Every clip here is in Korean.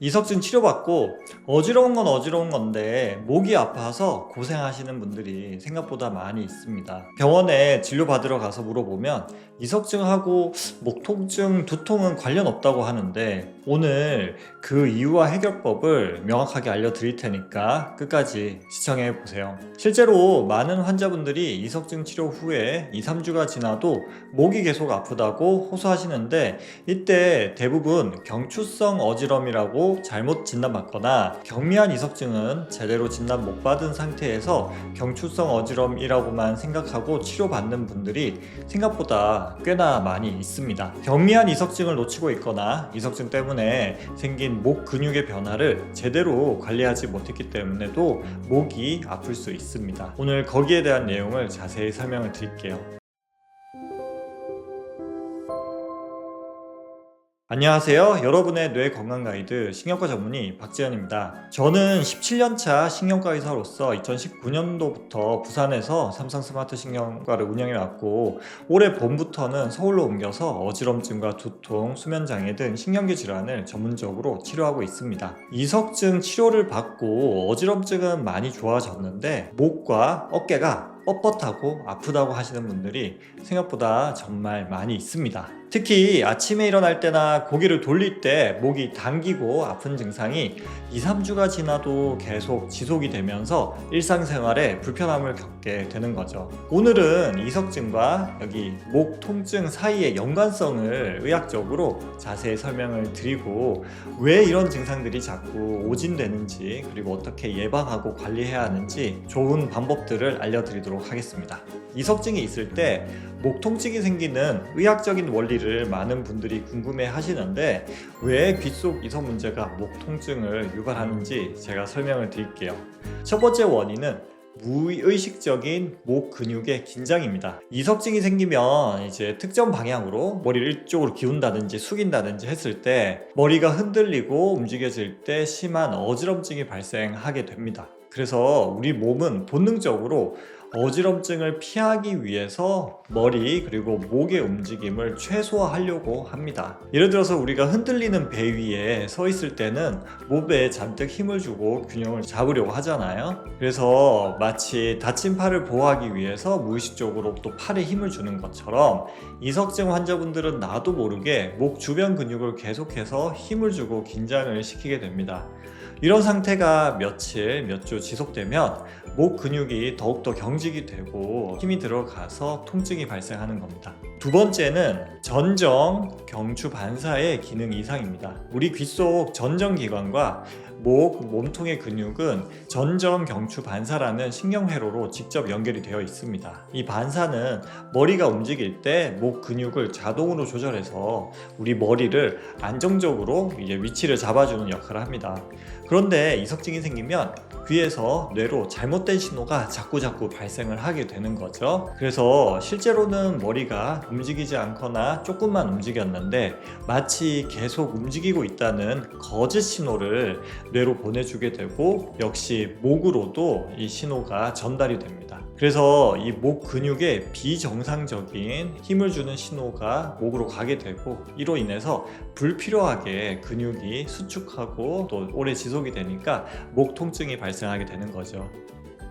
이석증 치료받고 어지러운 건 어지러운 건데 목이 아파서 고생하시는 분들이 생각보다 많이 있습니다. 병원에 진료받으러 가서 물어보면 이석증하고 목 통증, 두통은 관련 없다고 하는데 오늘 그 이유와 해결법을 명확하게 알려드릴 테니까 끝까지 시청해 보세요. 실제로 많은 환자분들이 이석증 치료 후에 2, 3주가 지나도 목이 계속 아프다고 호소하시는데 이때 대부분 경추성 어지럼이라고 잘못 진단받거나 경미한 이석증은 제대로 진단 못 받은 상태에서 경추성 어지럼이라고만 생각하고 치료받는 분들이 생각보다 꽤나 많이 있습니다. 경미한 이석증을 놓치고 있거나 이석증 때문에 생긴 목 근육의 변화를 제대로 관리하지 못했기 때문에도 목이 아플 수 있습니다. 오늘 거기에 대한 내용을 자세히 설명을 드릴게요. 안녕하세요. 여러분의 뇌 건강 가이드 신경과 전문의 박지현입니다. 저는 17년차 신경과 의사로서 2019년도부터 부산에서 삼성 스마트 신경과를 운영해왔고 올해 봄부터는 서울로 옮겨서 어지럼증과 두통, 수면장애 등 신경계 질환을 전문적으로 치료하고 있습니다. 이석증 치료를 받고 어지럼증은 많이 좋아졌는데 목과 어깨가 뻣뻣하고 아프다고 하시는 분들이 생각보다 정말 많이 있습니다. 특히 아침에 일어날 때나 고개를 돌릴 때 목이 당기고 아픈 증상이 2, 3주가 지나도 계속 지속이 되면서 일상생활에 불편함을 겪게 되는 거죠. 오늘은 이석증과 여기 목 통증 사이의 연관성을 의학적으로 자세히 설명을 드리고 왜 이런 증상들이 자꾸 오진되는지 그리고 어떻게 예방하고 관리해야 하는지 좋은 방법들을 알려드리도록 하겠습니다. 이석증이 있을 때 목 통증이 생기는 의학적인 원리를 많은 분들이 궁금해 하시는데 왜 귓속 이석 문제가 목 통증을 유발하는지 제가 설명을 드릴게요. 첫 번째 원인은 무의식적인 목 근육의 긴장입니다. 이석증이 생기면 이제 특정 방향으로 머리를 이쪽으로 기운다든지 숙인다든지 했을 때 머리가 흔들리고 움직여질 때 심한 어지럼증이 발생하게 됩니다. 그래서 우리 몸은 본능적으로 어지럼증을 피하기 위해서 머리 그리고 목의 움직임을 최소화하려고 합니다. 예를 들어서 우리가 흔들리는 배 위에 서 있을 때는 목에 잔뜩 힘을 주고 균형을 잡으려고 하잖아요. 그래서 마치 다친 팔을 보호하기 위해서 무의식적으로 또 팔에 힘을 주는 것처럼 이석증 환자분들은 나도 모르게 목 주변 근육을 계속해서 힘을 주고 긴장을 시키게 됩니다. 이런 상태가 며칠, 몇 주 지속되면 목 근육이 더욱더 경직이 되고 힘이 들어가서 통증이 발생하는 겁니다. 두 번째는 전정 경추 반사의 기능 이상입니다. 우리 귓속 전정기관과 목, 몸통의 근육은 전정 경추 반사라는 신경회로로 직접 연결이 되어 있습니다. 이 반사는 머리가 움직일 때 목 근육을 자동으로 조절해서 우리 머리를 안정적으로 위치를 잡아주는 역할을 합니다. 그런데 이석증이 생기면 귀에서 뇌로 잘못된 신호가 자꾸 발생을 하게 되는 거죠. 그래서 실제로는 머리가 움직이지 않거나 조금만 움직였는데 마치 계속 움직이고 있다는 거짓 신호를 뇌로 보내주게 되고 역시 목으로도 이 신호가 전달이 됩니다. 그래서 이 목 근육에 비정상적인 힘을 주는 신호가 목으로 가게 되고 이로 인해서 불필요하게 근육이 수축하고 또 오래 지속이 되니까 목 통증이 발생하게 되는 거죠.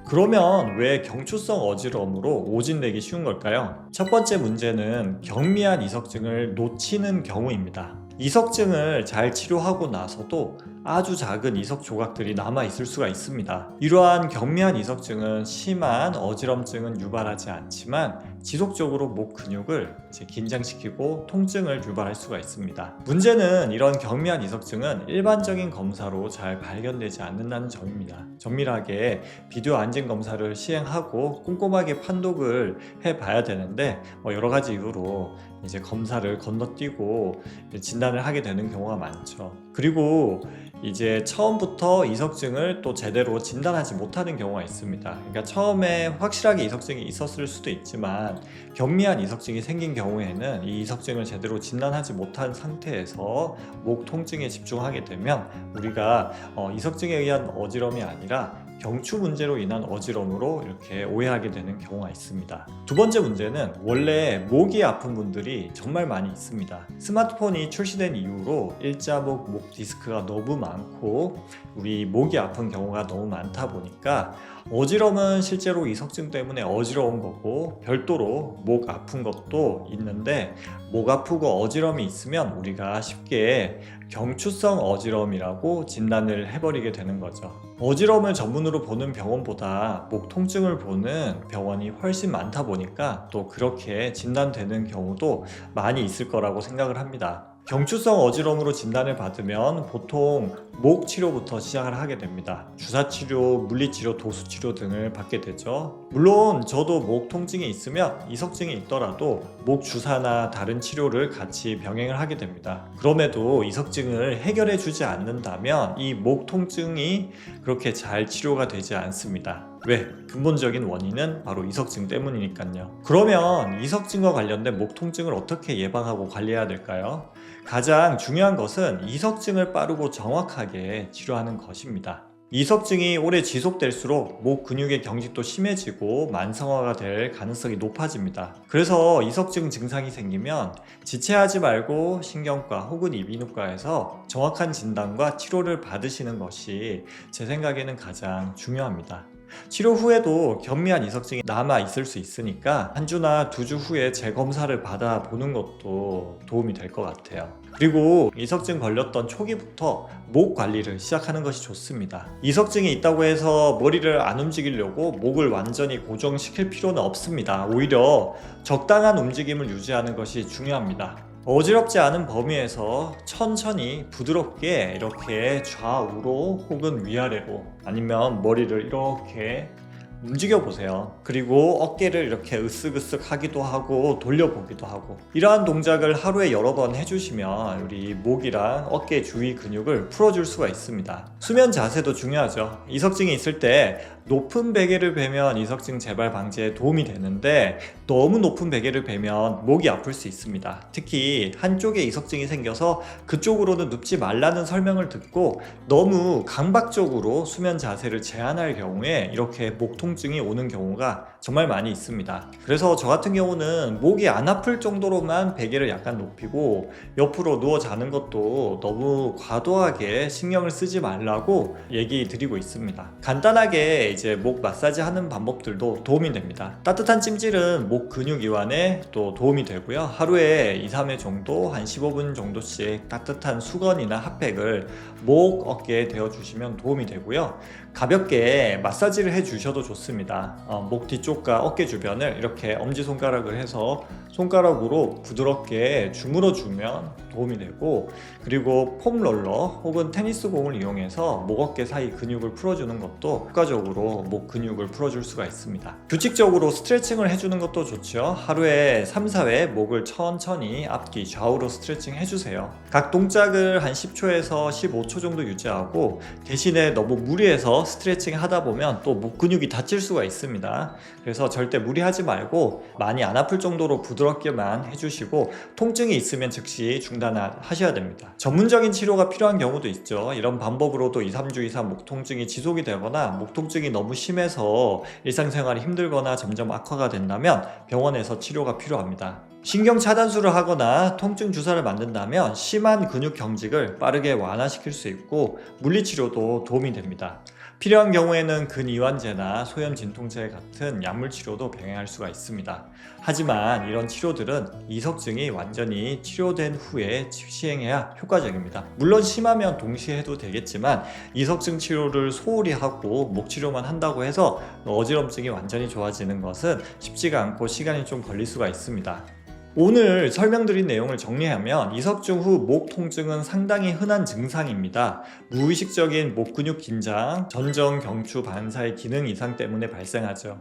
그러면 왜 경추성 어지러움으로 오진되기 쉬운 걸까요? 첫 번째 문제는 경미한 이석증을 놓치는 경우입니다. 이석증을 잘 치료하고 나서도 아주 작은 이석 조각들이 남아 있을 수가 있습니다. 이러한 경미한 이석증은 심한 어지럼증은 유발하지 않지만 지속적으로 목 근육을 긴장시키고 통증을 유발할 수가 있습니다. 문제는 이런 경미한 이석증은 일반적인 검사로 잘 발견되지 않는다는 점입니다. 정밀하게 비디오 안진 검사를 시행하고 꼼꼼하게 판독을 해봐야 되는데 여러 가지 이유로 이제 검사를 건너뛰고 진단을 하게 되는 경우가 많죠. 그리고 이제 처음부터 이석증을 또 제대로 진단하지 못하는 경우가 있습니다. 그러니까 처음에 확실하게 이석증이 있었을 수도 있지만 경미한 이석증이 생긴 경우에는 이 이석증을 제대로 진단하지 못한 상태에서 목 통증에 집중하게 되면 우리가 이석증에 의한 어지럼이 아니라 경추 문제로 인한 어지럼으로 이렇게 오해하게 되는 경우가 있습니다. 두 번째 문제는 원래 목이 아픈 분들이 정말 많이 있습니다. 스마트폰이 출시된 이후로 일자목, 목 디스크가 너무 많고 우리 목이 아픈 경우가 너무 많다 보니까 어지럼은 실제로 이석증 때문에 어지러운 거고 별도로 목 아픈 것도 있는데, 목 아프고 어지럼이 있으면 우리가 쉽게 경추성 어지럼이라고 진단을 해버리게 되는 거죠. 어지럼을 전문으로 보는 병원보다 목 통증을 보는 병원이 훨씬 많다 보니까 또 그렇게 진단되는 경우도 많이 있을 거라고 생각을 합니다. 경추성 어지럼으로 진단을 받으면 보통 목 치료부터 시작을 하게 됩니다. 주사치료, 물리치료, 도수치료 등을 받게 되죠. 물론 저도 목 통증이 있으면 이석증이 있더라도 목 주사나 다른 치료를 같이 병행을 하게 됩니다. 그럼에도 이석증을 해결해 주지 않는다면 이 목 통증이 그렇게 잘 치료가 되지 않습니다. 왜? 근본적인 원인은 바로 이석증 때문이니까요. 그러면 이석증과 관련된 목 통증을 어떻게 예방하고 관리해야 될까요? 가장 중요한 것은 이석증을 빠르고 정확하게 치료하는 것입니다. 이석증이 오래 지속될수록 목 근육의 경직도 심해지고 만성화가 될 가능성이 높아집니다. 그래서 이석증 증상이 생기면 지체하지 말고 신경과 혹은 이비인후과에서 정확한 진단과 치료를 받으시는 것이 제 생각에는 가장 중요합니다. 치료 후에도 경미한 이석증이 남아 있을 수 있으니까 한 주나 2주 후에 재검사를 받아보는 것도 도움이 될 것 같아요. 그리고 이석증 걸렸던 초기부터 목 관리를 시작하는 것이 좋습니다. 이석증이 있다고 해서 머리를 안 움직이려고 목을 완전히 고정시킬 필요는 없습니다. 오히려 적당한 움직임을 유지하는 것이 중요합니다. 어지럽지 않은 범위에서 천천히 부드럽게 이렇게 좌우로 혹은 위아래로 아니면 머리를 이렇게 움직여 보세요. 그리고 어깨를 이렇게 으쓱으쓱 하기도 하고 돌려보기도 하고, 이러한 동작을 하루에 여러 번 해주시면 우리 목이랑 어깨 주위 근육을 풀어줄 수가 있습니다. 수면 자세도 중요하죠. 이석증이 있을 때 높은 베개를 베면 이석증 재발 방지에 도움이 되는데 너무 높은 베개를 베면 목이 아플 수 있습니다. 특히 한쪽에 이석증이 생겨서 그쪽으로는 눕지 말라는 설명을 듣고 너무 강박적으로 수면 자세를 제한할 경우에 이렇게 목 통증이 오는 경우가 정말 많이 있습니다. 그래서 저 같은 경우는 목이 안 아플 정도로만 베개를 약간 높이고 옆으로 누워 자는 것도 너무 과도하게 신경을 쓰지 말라고 얘기 드리고 있습니다. 간단하게 이제 목 마사지 하는 방법들도 도움이 됩니다. 따뜻한 찜질은 목 근육 이완에 또 도움이 되고요. 하루에 2-3회 정도 한 15분 정도씩 따뜻한 수건이나 핫팩을 목, 어깨에 대어주시면 도움이 되고요. 가볍게 마사지를 해주셔도 좋습니다. 목 뒤쪽과 어깨 주변을 이렇게 엄지손가락을 해서 손가락으로 부드럽게 주물어주면 도움이 되고, 그리고 폼롤러 혹은 테니스공을 이용해서 목, 어깨 사이 근육을 풀어주는 것도 효과적으로 목 근육을 풀어줄 수가 있습니다. 규칙적으로 스트레칭을 해주는 것도 좋죠. 하루에 3-4회 목을 천천히 앞뒤 좌우로 스트레칭 해주세요. 각 동작을 한 10초에서 15초 정도 유지하고, 대신에 너무 무리해서 스트레칭 하다 보면 또 목 근육이 다칠 수가 있습니다. 그래서 절대 무리하지 말고 많이 안 아플 정도로 부드럽게만 해주시고, 통증이 있으면 즉시 중단하셔야 됩니다. 전문적인 치료가 필요한 경우도 있죠. 이런 방법으로도 2-3주 이상 목 통증이 지속이 되거나 목 통증이 너무 심해서 일상생활이 힘들거나 점점 악화가 된다면 병원에서 치료가 필요합니다. 신경 차단술을 하거나 통증 주사를 맞는다면 심한 근육 경직을 빠르게 완화시킬 수 있고 물리치료도 도움이 됩니다. 필요한 경우에는 근이완제나 소염 진통제 같은 약물 치료도 병행할 수가 있습니다. 하지만 이런 치료들은 이석증이 완전히 치료된 후에 시행해야 효과적입니다. 물론 심하면 동시에 해도 되겠지만 이석증 치료를 소홀히 하고 목 치료만 한다고 해서 어지럼증이 완전히 좋아지는 것은 쉽지가 않고 시간이 좀 걸릴 수가 있습니다. 오늘 설명드린 내용을 정리하면 이석증 후 목 통증은 상당히 흔한 증상입니다. 무의식적인 목 근육 긴장, 전정, 경추, 반사의 기능 이상 때문에 발생하죠.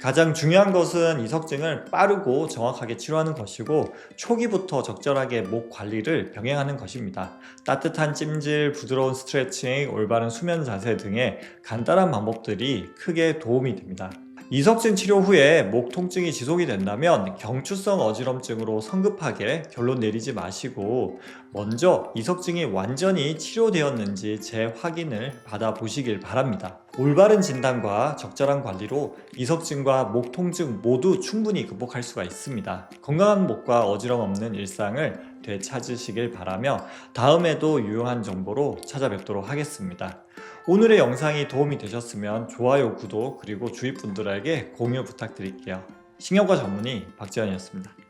가장 중요한 것은 이석증을 빠르고 정확하게 치료하는 것이고 초기부터 적절하게 목 관리를 병행하는 것입니다. 따뜻한 찜질, 부드러운 스트레칭, 올바른 수면 자세 등의 간단한 방법들이 크게 도움이 됩니다. 이석증 치료 후에 목 통증이 지속이 된다면 경추성 어지럼증으로 성급하게 결론 내리지 마시고 먼저 이석증이 완전히 치료되었는지 재확인을 받아보시길 바랍니다. 올바른 진단과 적절한 관리로 이석증과 목 통증 모두 충분히 극복할 수가 있습니다. 건강한 목과 어지럼 없는 일상을 되찾으시길 바라며 다음에도 유용한 정보로 찾아뵙도록 하겠습니다. 오늘의 영상이 도움이 되셨으면 좋아요, 구독, 그리고 주위 분들에게 공유 부탁드릴게요. 신경과 전문의 박지현이었습니다.